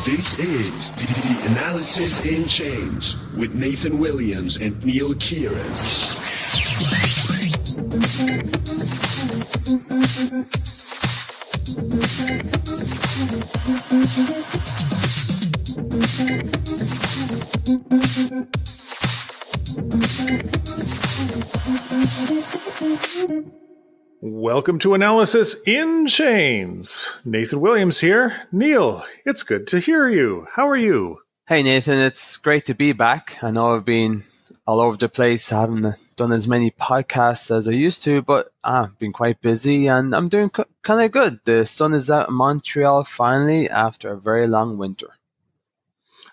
This is the Analysis in Chains with Nathan Williams and Neal Kieran. Welcome to Analysis in Chains. Nathan Williams here. Neal, it's good to hear you. How are you? Hey Nathan, it's great to be back. I know I've been all over the place. I haven't done as many podcasts as I used to, but I've been quite busy and I'm doing kind of good. The sun is out in Montreal finally after a very long winter.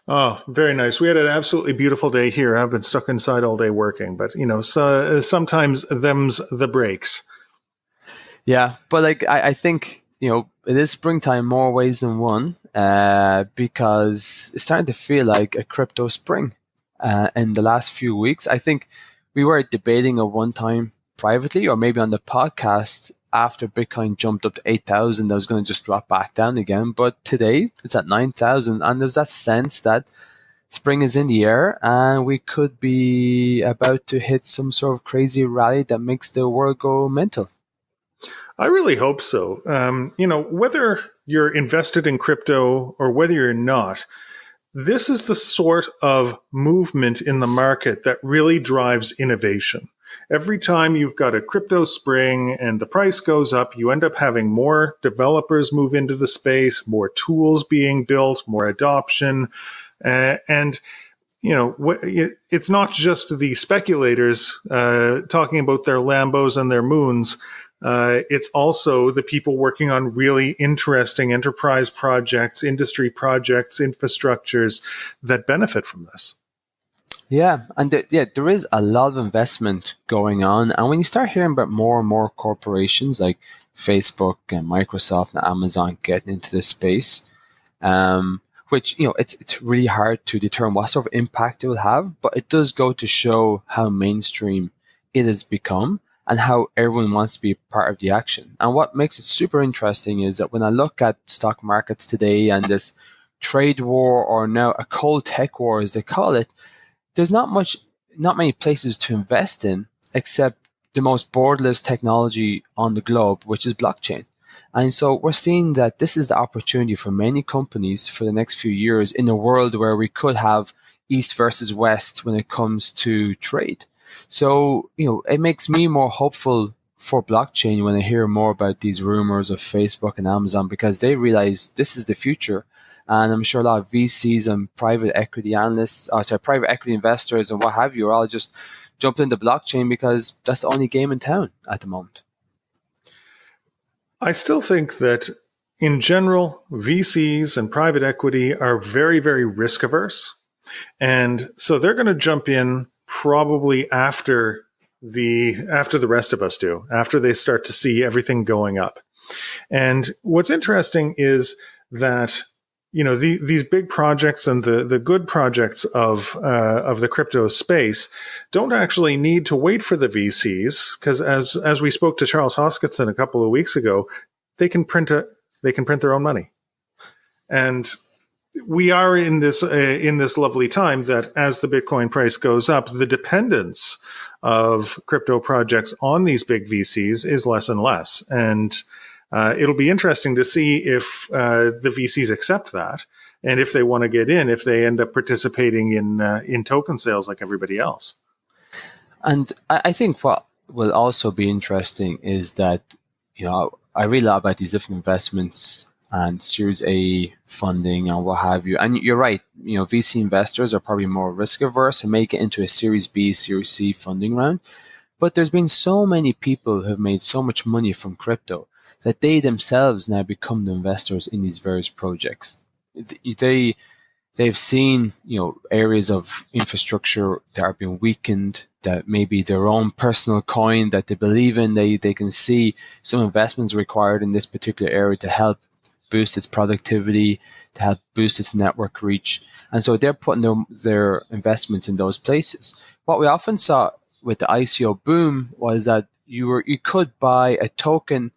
Oh, very nice. We had an absolutely beautiful day here. I've been stuck inside all day working, but sometimes them's the breaks. Yeah, but I think, it is springtime more ways than one because it's starting to feel like a crypto spring in the last few weeks. I think we were debating at one time privately or maybe on the podcast after Bitcoin jumped up to 8,000 that was going to just drop back down again. But today it's at 9,000 and there's that sense that spring is in the air and we could be about to hit some sort of crazy rally that makes the world go mental. I really hope so. Whether you're invested in crypto or whether you're not, this is the sort of movement in the market that really drives innovation. Every time you've got a crypto spring and the price goes up, you end up having more developers move into the space, more tools being built, more adoption. It's not just the speculators talking about their Lambos and their moons. It's also the people working on really interesting enterprise projects, industry projects, infrastructures that benefit from this. Yeah, and there is a lot of investment going on. And when you start hearing about more and more corporations like Facebook and Microsoft and Amazon getting into this space, which, it's really hard to determine what sort of impact it will have, but it does go to show how mainstream it has become and how everyone wants to be part of the action. And what makes it super interesting is that when I look at stock markets today and this trade war, or now a cold tech war as they call it, there's not many places to invest in except the most borderless technology on the globe, which is blockchain. And so we're seeing that this is the opportunity for many companies for the next few years in a world where we could have East versus West when it comes to trade. So, it makes me more hopeful for blockchain when I hear more about these rumors of Facebook and Amazon, because they realize this is the future. And I'm sure a lot of VCs and private equity investors and what have you are all just jumped into blockchain because that's the only game in town at the moment. I still think that in general, VCs and private equity are very, very risk averse. And so they're going to jump in probably after the rest of us do, after they start to see everything going up. And what's interesting is that, these big projects and the good projects of the crypto space don't actually need to wait for the VCs, because as we spoke to Charles Hoskinson a couple of weeks ago, they can print their own money. And we are in this lovely time that as the Bitcoin price goes up, the dependence of crypto projects on these big VCs is less and less. And it'll be interesting to see if the VCs accept that, and if they want to get in, if they end up participating in token sales like everybody else. And I think what will also be interesting is that, I read a lot about these different investments and Series A funding and what have you. And you're right, VC investors are probably more risk averse and make it into a Series B, Series C funding round. But there's been so many people who have made so much money from crypto that they themselves now become the investors in these various projects. They've seen, areas of infrastructure that are being weakened, that maybe their own personal coin that they believe in, they can see some investments required in this particular area to help boost its productivity, to help boost its network reach. And so they're putting their investments in those places. What we often saw with the ICO boom was that you could buy a token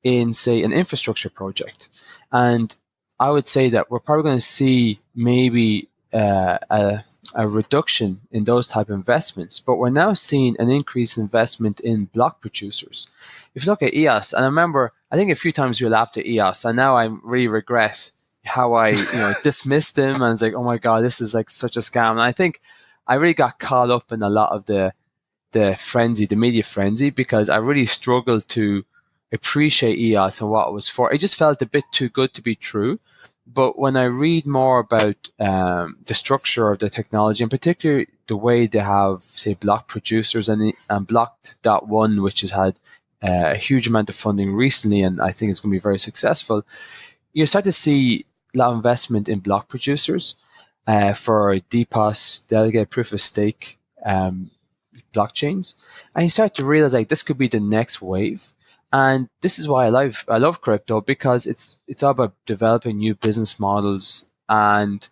in, say, an infrastructure project. And I would say that we're probably going to see maybe a reduction in those type of investments, but we're now seeing an increased investment in block producers. If you look at EOS, and I think a few times we laughed at EOS, and now I really regret how I dismissed them, and it's like, oh my god, this is like such a scam. And I think I really got caught up in a lot of the frenzy, the media frenzy, because I really struggled to appreciate EOS and what it was for. It just felt a bit too good to be true. But when I read more about the structure of the technology, in particular the way they have, say, block producers and Block.one, which has had a huge amount of funding recently, and I think it's going to be very successful, you start to see a lot of investment in block producers for DPoS, delegated proof of stake blockchains. And you start to realize like this could be the next wave. And this is why I love crypto, because it's all about developing new business models. And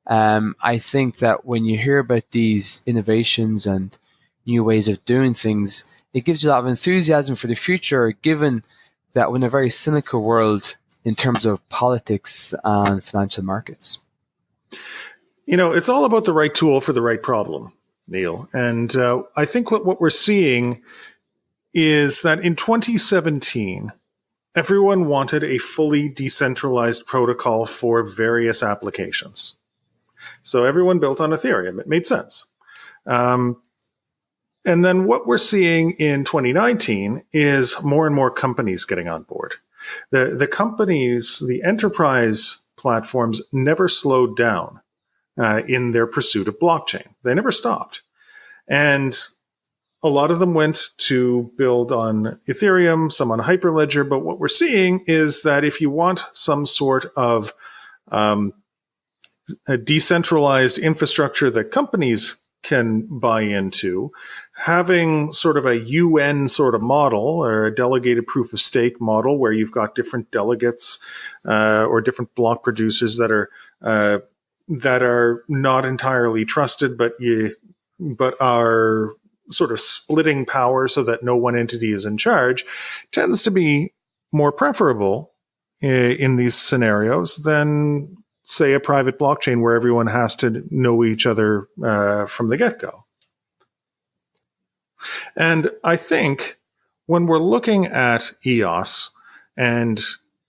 I think that when you hear about these innovations and new ways of doing things, it gives you a lot of enthusiasm for the future, given that we're in a very cynical world in terms of politics and financial markets. It's all about the right tool for the right problem, Neil. And I think what we're seeing is that in 2017, everyone wanted a fully decentralized protocol for various applications. So everyone built on Ethereum. It made sense. And then what we're seeing in 2019 is more and more companies getting on board. The companies, the enterprise platforms never slowed down in their pursuit of blockchain. They never stopped. And a lot of them went to build on Ethereum, some on Hyperledger. But what we're seeing is that if you want some sort of a decentralized infrastructure that companies can buy into, having sort of a UN sort of model or a delegated proof of stake model where you've got different delegates or different block producers that are not entirely trusted, but are sort of splitting power so that no one entity is in charge, tends to be more preferable in these scenarios than, say, a private blockchain where everyone has to know each other from the get-go. And I think when we're looking at EOS and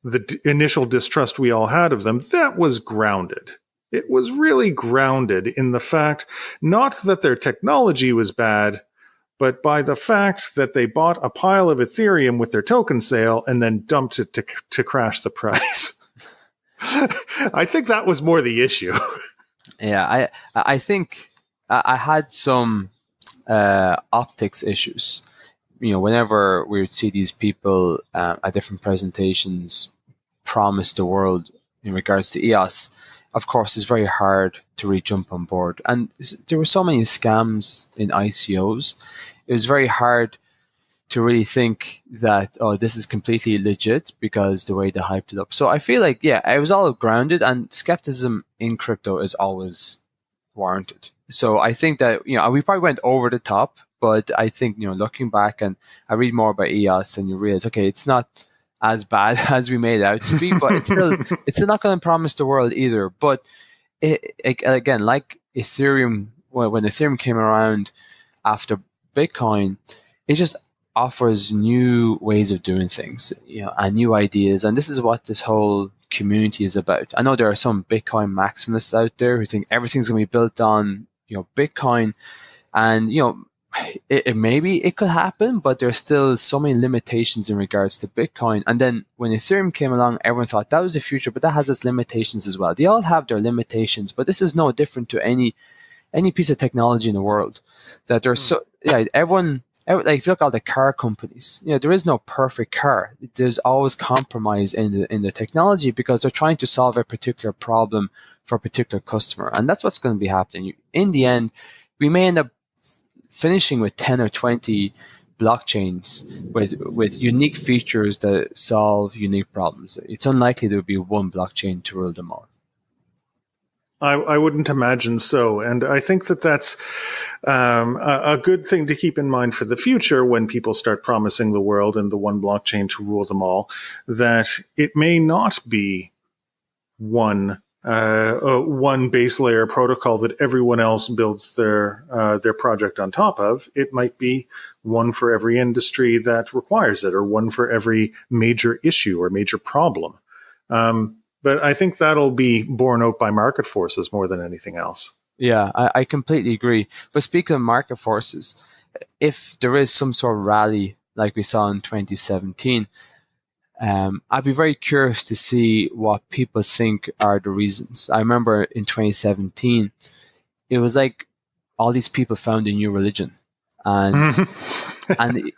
the initial distrust we all had of them, that was grounded. It was really grounded in the fact, not that their technology was bad, but by the fact that they bought a pile of Ethereum with their token sale and then dumped it to crash the price. I think that was more the issue. Yeah, I think I had some optics issues. Whenever we would see these people at different presentations promise the world in regards to EOS, of course, it's very hard to really jump on board. And there were so many scams in ICOs. It was very hard to really think that, oh, this is completely legit because the way they hyped it up. So I feel like, yeah, it was all grounded, and skepticism in crypto is always warranted. So I think that, we probably went over the top, but I think, looking back and I read more about EOS and you realize, okay, it's not as bad as we made it out to be, but it's still not going to promise the world either. But again, like Ethereum, when Ethereum came around after Bitcoin, it just offers new ways of doing things, and new ideas. And this is what this whole community is about. I know there are some Bitcoin maximalists out there who think everything's going to be built on, Bitcoin, and maybe it could happen, but there's still so many limitations in regards to Bitcoin. And then when Ethereum came along, everyone thought that was the future, but that has its limitations as well. They all have their limitations, but this is no different to any piece of technology in the world. That there's everyone. Like if you look at all the car companies, there is no perfect car. There's always compromise in the technology because they're trying to solve a particular problem for a particular customer, and that's what's going to be happening. In the end, we may end up finishing with 10 or 20 blockchains with unique features that solve unique problems. It's unlikely there will be one blockchain to rule them all. I wouldn't imagine so. And I think that's a good thing to keep in mind for the future when people start promising the world and the one blockchain to rule them all, that it may not be one base layer protocol that everyone else builds their project on top of. It might be one for every industry that requires it, or one for every major issue or major problem. But I think that'll be borne out by market forces more than anything else. Yeah, I completely agree. But speaking of market forces, if there is some sort of rally like we saw in 2017, I'd be very curious to see what people think are the reasons. I remember in 2017, it was like all these people found a new religion. And, and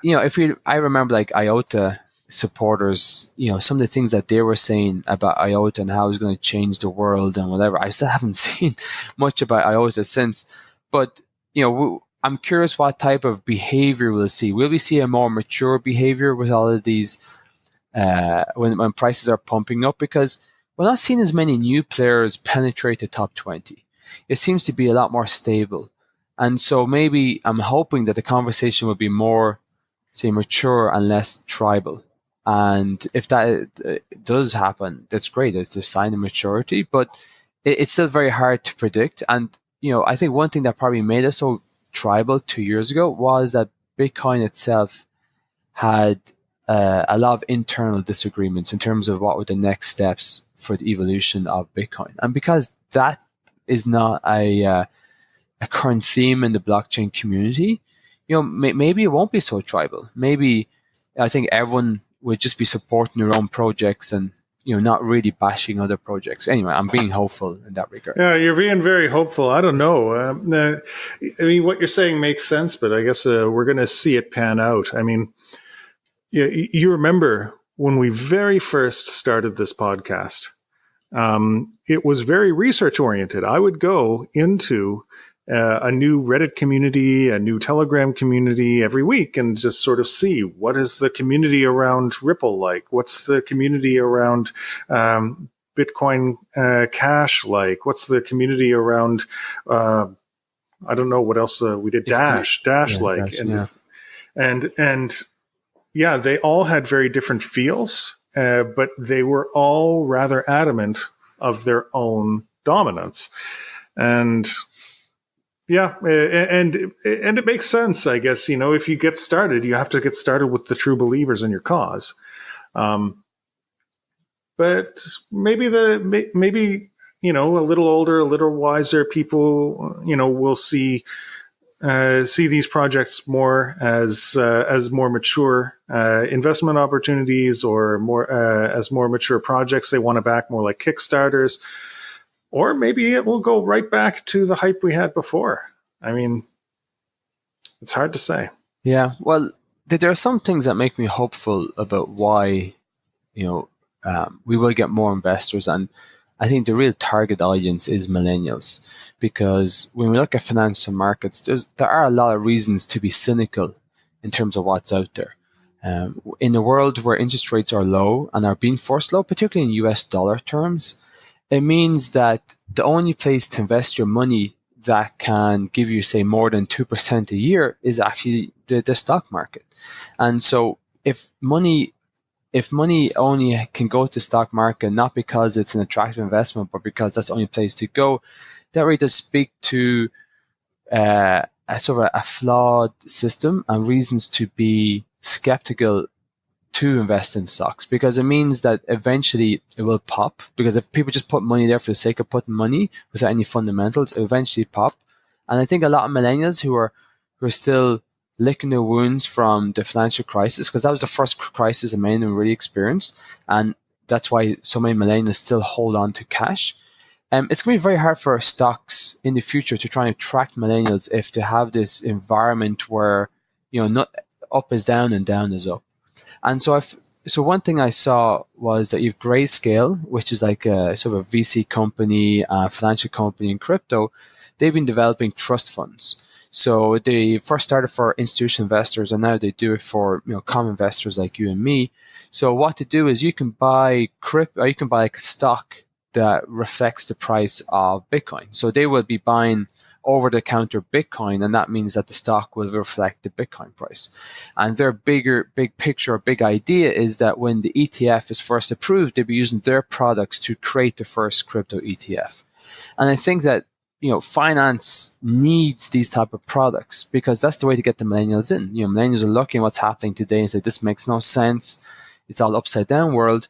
I remember like IOTA supporters, some of the things that they were saying about IOTA and how it's going to change the world and whatever. I still haven't seen much about IOTA since, but I'm curious what type of behavior we'll see. Will we see a more mature behavior with all of these when prices are pumping up? Because we're not seeing as many new players penetrate the top 20. It seems to be a lot more stable. And so maybe I'm hoping that the conversation will be more, say, mature and less tribal. And if that does happen, that's great. It's a sign of maturity, but it's still very hard to predict. And, I think one thing that probably made us so tribal 2 years ago was that Bitcoin itself had a lot of internal disagreements in terms of what were the next steps for the evolution of Bitcoin. And because that is not a current theme in the blockchain community, maybe it won't be so tribal. Maybe I think everyone would just be supporting their own projects and not really bashing other projects. Anyway, I'm being hopeful in that regard. Yeah, you're being very hopeful. I don't know. I mean, what you're saying makes sense, but I guess we're going to see it pan out. I mean, you remember when we very first started this podcast, it was very research oriented. I would go into a new Reddit community, a new Telegram community every week, and just sort of see what is the community around Ripple like? What's the community around Bitcoin Cash like? What's the community around, I don't know what else we did, Dash like. Dash, and yeah, they all had very different feels, but they were all rather adamant of their own dominance. And yeah, and it makes sense, I guess. If you get started, you have to get started with the true believers in your cause. But maybe a little older, a little wiser people, will see these projects more as more mature investment opportunities, or more as more mature projects they want to back, more like Kickstarters. Or maybe it will go right back to the hype we had before. I mean, it's hard to say. Yeah, well, there are some things that make me hopeful about why, we will get more investors. And I think the real target audience is millennials. Because when we look at financial markets, there are a lot of reasons to be cynical in terms of what's out there. In a world where interest rates are low and are being forced low, particularly in US dollar terms, it means that the only place to invest your money that can give you, say, more than 2% a year is actually the stock market. And so if money only can go to stock market, not because it's an attractive investment, but because that's the only place to go, that really does speak to a sort of a flawed system and reasons to be skeptical to invest in stocks, because it means that eventually it will pop. Because if people just put money there for the sake of putting money without any fundamentals, it will eventually pop. And I think a lot of millennials who are still licking their wounds from the financial crisis, because that was the first crisis a many of them really experienced, and that's why so many millennials still hold on to cash. It's going to be very hard for stocks in the future to try and attract millennials if they have this environment where not up is down and down is up. And so one thing I saw was that you have Grayscale, which is like a sort of a VC company, financial company in crypto. They've been developing trust funds. So they first started for institutional investors, and now they do it for common investors like you and me. So what to do is you can buy crypto, or you can buy like a stock that reflects the price of Bitcoin. So they will be buying over-the-counter Bitcoin, and that means that the stock will reflect the Bitcoin price. And their big picture, big idea is that when the ETF is first approved, they'll be using their products to create the first crypto ETF. And I think that finance needs these type of products because that's the way to get the millennials in. Millennials are looking at what's happening today and say, this makes no sense. It's all upside down world.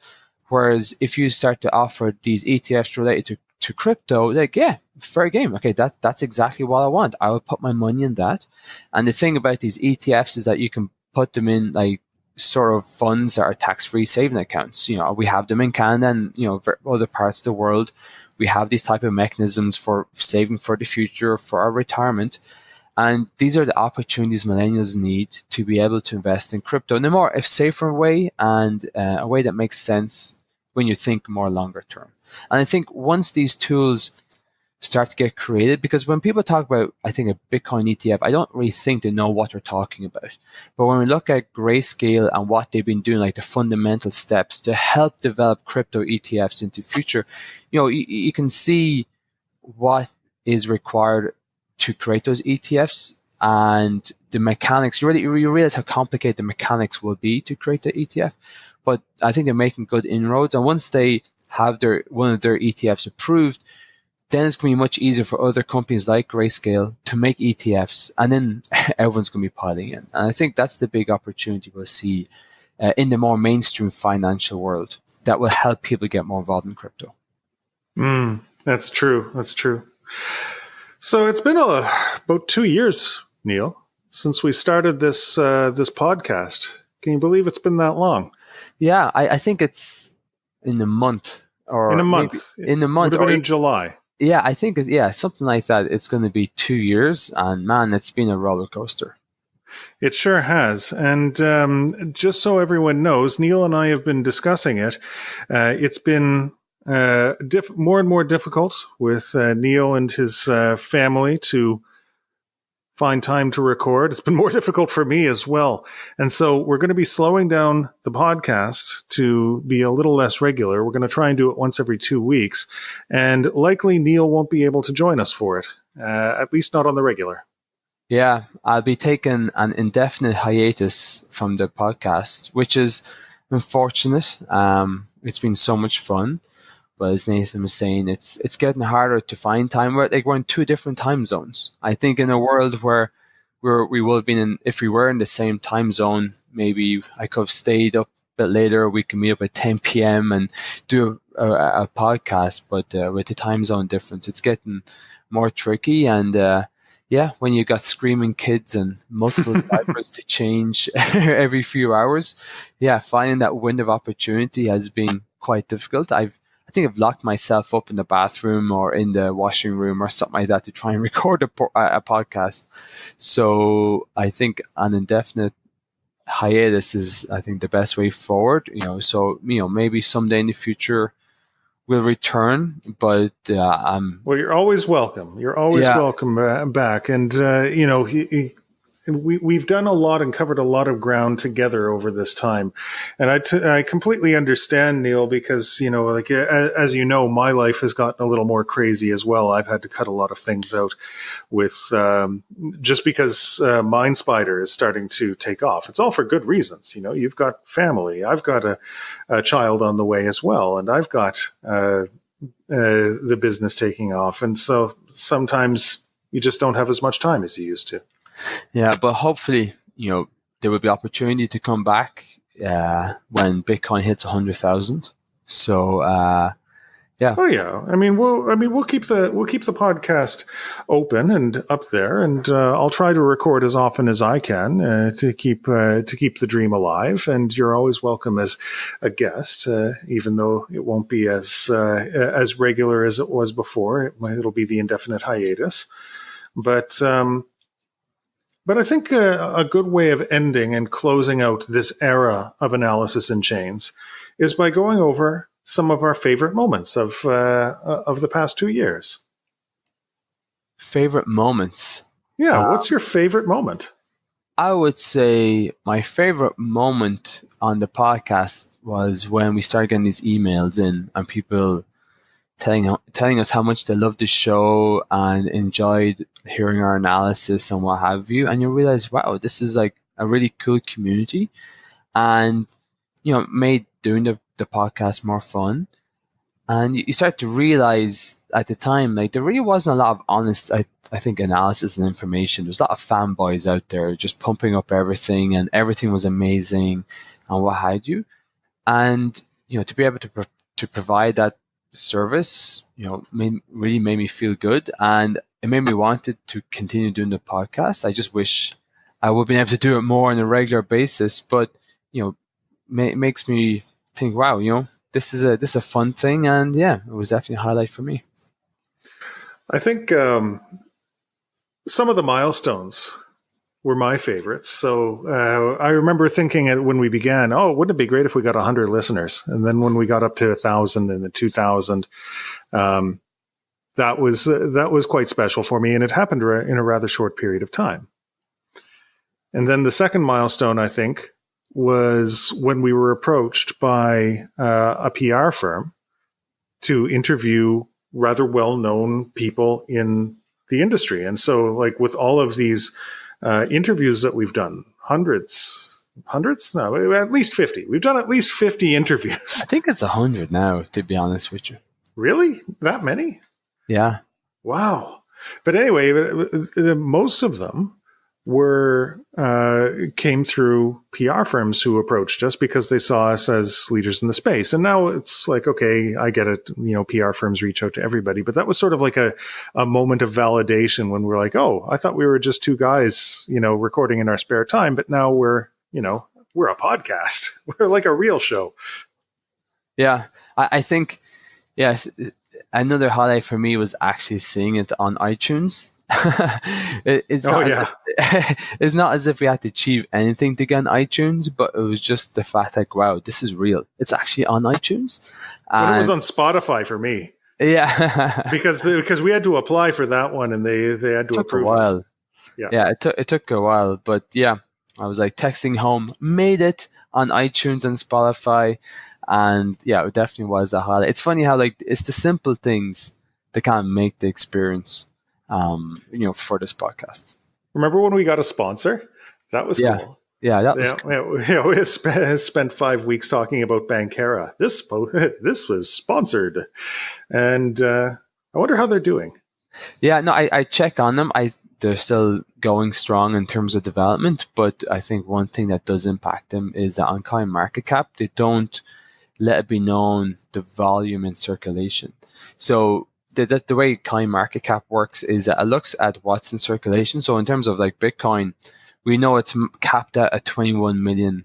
Whereas if you start to offer these ETFs related to crypto, like, yeah, fair game. Okay, that's exactly what I want. I will put my money in that. And the thing about these ETFs is that you can put them in like sort of funds that are tax-free saving accounts. We have them in Canada and, other parts of the world. We have these type of mechanisms for saving for the future, for our retirement. And these are the opportunities millennials need to be able to invest in crypto in a more safer way and a way that makes sense when you think more longer term. And I think once these tools start to get created, because when people talk about, I think, a Bitcoin ETF, I don't really think they know what they're talking about. But when we look at Grayscale and what they've been doing, like the fundamental steps to help develop crypto ETFs into the future, you can see what is required to create those ETFs and the mechanics. You realize how complicated the mechanics will be to create the ETF. But I think they're making good inroads. And once they have one of their ETFs approved, then it's going to be much easier for other companies like Grayscale to make ETFs, and then everyone's going to be piling in. And I think that's the big opportunity we'll see in the more mainstream financial world that will help people get more involved in crypto. That's true. So it's been about 2 years, Neal, since we started this podcast. Can you believe it's been that long? Yeah, I think it's in a month. Or in a month. Would have been in July. Yeah, I think, something like that. It's going to be 2 years, and man, it's been a roller coaster. It sure has. And just so everyone knows, Neal and I have been discussing it. It's been more and more difficult with Neal and his family to find time to record. It's been more difficult for me as well. And so we're going to be slowing down the podcast to be a little less regular. We're going to try and do it once every 2 weeks. And likely Neal won't be able to join us for it, at least not on the regular. Yeah, I'll be taking an indefinite hiatus from the podcast, which is unfortunate. It's been so much fun. But as Nathan was saying, it's getting harder to find time. We're in 2 different time zones. I think in a world where we would have been in, if we were in the same time zone, maybe I could have stayed up a bit later. We can meet up at 10 p.m. and do a podcast. But with the time zone difference, it's getting more tricky. And when you got screaming kids and multiple diapers to change every few hours, finding that window of opportunity has been quite difficult. I think I've locked myself up in the bathroom or in the washing room or something like that to try and record a podcast. So I think an indefinite hiatus is, I think, the best way forward. So maybe someday in the future we'll return. But well, you're always welcome. You're always welcome back. And we've done a lot and covered a lot of ground together over this time. And I completely understand, Neal, because, as you know, my life has gotten a little more crazy as well. I've had to cut a lot of things out with, just because Minespider is starting to take off. It's all for good reasons. You've got family. I've got a child on the way as well. And I've got, the business taking off. And so sometimes you just don't have as much time as you used to. Yeah, but hopefully, there will be opportunity to come back when Bitcoin hits 100,000. So, yeah. Oh yeah. We'll keep the podcast open and up there, and I'll try to record as often as I can to keep the dream alive. And you're always welcome as a guest, even though it won't be as regular as it was before. It'll be the indefinite hiatus, But I think a good way of ending and closing out this era of analysis in chains is by going over some of our favorite moments of the past 2 years. Favorite moments? Yeah, what's your favorite moment? I would say my favorite moment on the podcast was when we started getting these emails in and people telling us how much they loved the show and enjoyed hearing our analysis and what have you. And you realize, wow, this is like a really cool community, and made doing the podcast more fun. And you start to realize at the time, like, there really wasn't a lot of honest, I think, analysis and information. There's a lot of fanboys out there just pumping up everything, and everything was amazing and what have you. And, to be able to provide that service, really made me feel good. And it made me wanted to continue doing the podcast. I just wish I would have been able to do it more on a regular basis. But, makes me think, wow, this is a fun thing, and yeah, it was definitely a highlight for me. I think some of the milestones were my favorites. So I remember thinking when we began, oh, wouldn't it be great if we got 100 listeners? And then when we got up to 1,000 and then 2,000, that was quite special for me, and it happened in a rather short period of time. And then the second milestone, I think, was when we were approached by a PR firm to interview rather well-known people in the industry. And so, like, with all of these interviews that we've done, hundreds? No, at least 50. We've done at least 50 interviews. I think it's 100 now, to be honest with you. Really? That many? Yeah. Wow. But anyway, most of them came through PR firms who approached us because they saw us as leaders in the space. And now it's like, okay, I get it. PR firms reach out to everybody, but that was sort of like a moment of validation when we're like, oh, I thought we were just two guys, recording in our spare time, but now we're a podcast. We're like a real show. Yeah. I think, yes, another highlight for me was actually seeing it on iTunes. It's not as if we had to achieve anything to get on iTunes, but it was just the fact, like, wow, this is real. It's actually on iTunes. But it was on Spotify for me. Yeah. because we had to apply for that one, and they had to approve us. Yeah, it took a while, but yeah, I was like texting home, made it on iTunes and Spotify, and yeah, it definitely was a highlight. It's funny how, like, it's the simple things that kind of make the experience for this podcast. Remember when we got a sponsor? That was cool. Yeah, that was cool. We spent 5 weeks talking about Bankera. This was sponsored. And I wonder how they're doing. Yeah, no, I check on them. They're still going strong in terms of development, but I think one thing that does impact them is that on CoinMarketCap, they don't let it be known the volume in circulation. So the way CoinMarketCap works is that it looks at what's in circulation. So in terms of, like, Bitcoin, we know it's capped at 21 million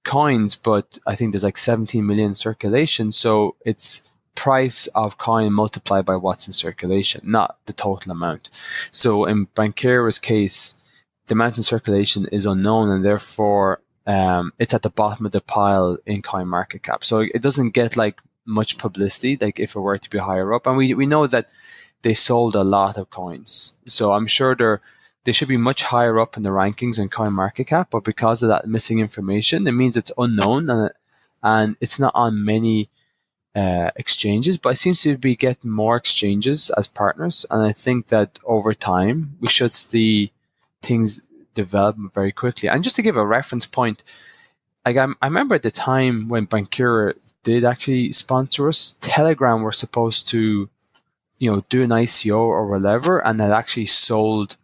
coins, but I think there's like 17 million circulation. So it's price of coin multiplied by what's in circulation, not the total amount. So in Bankera's case, the amount in circulation is unknown, and therefore it's at the bottom of the pile in CoinMarketCap. So it doesn't get like much publicity, like if it were to be higher up. And we know that they sold a lot of coins. So I'm sure they should be much higher up in the rankings in CoinMarketCap, but because of that missing information, it means it's unknown and it's not on many exchanges, but it seems to be getting more exchanges as partners. And I think that over time, we should see things develop very quickly. And just to give a reference point, like I remember at the time when Bankera did actually sponsor us, Telegram were supposed to, do an ICO or whatever, and had actually sold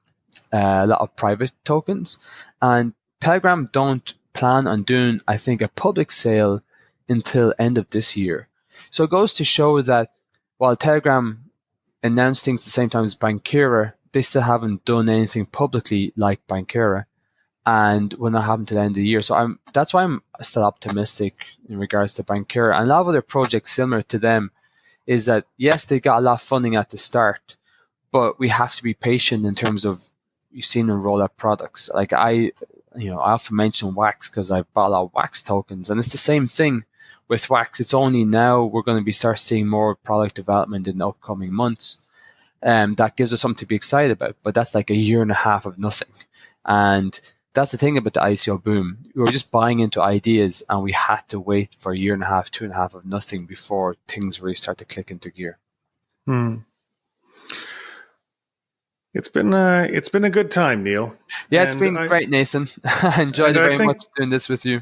a lot of private tokens. And Telegram don't plan on doing, I think, a public sale until end of this year. So it goes to show that while Telegram announced things at the same time as Bankera, they still haven't done anything publicly like Bankera, and will not happen to the end of the year. So that's why I'm still optimistic in regards to Bankera. And a lot of other projects similar to them is that, yes, they got a lot of funding at the start, but we have to be patient in terms of you've seen them roll out products. Like I often mention Wax because I bought a lot of Wax tokens, and it's the same thing with Wax. It's only now we're going to start seeing more product development in the upcoming months. That gives us something to be excited about, but that's like a year and a half of nothing. And that's the thing about the ICO boom. We were just buying into ideas, and we had to wait for a year and a half, 2.5 of nothing before things really start to click into gear. Hmm. It's been a good time, Neil. Yeah, it's been great, Nathan. I enjoyed it very much doing this with you.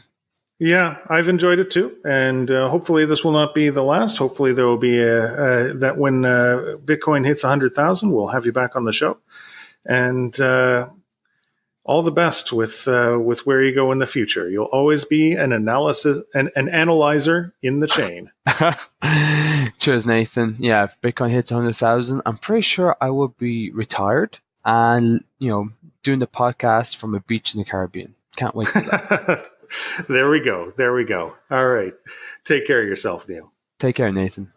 Yeah, I've enjoyed it too, and hopefully this will not be the last. Hopefully there will be that when Bitcoin hits 100,000, we'll have you back on the show, and all the best with where you go in the future. You'll always be an analyzer in the chain. Cheers, Nathan. Yeah, if Bitcoin hits 100,000, I'm pretty sure I will be retired and doing the podcast from a beach in the Caribbean. Can't wait for that. There we go. All right. Take care of yourself, Neil. Take care, Nathan.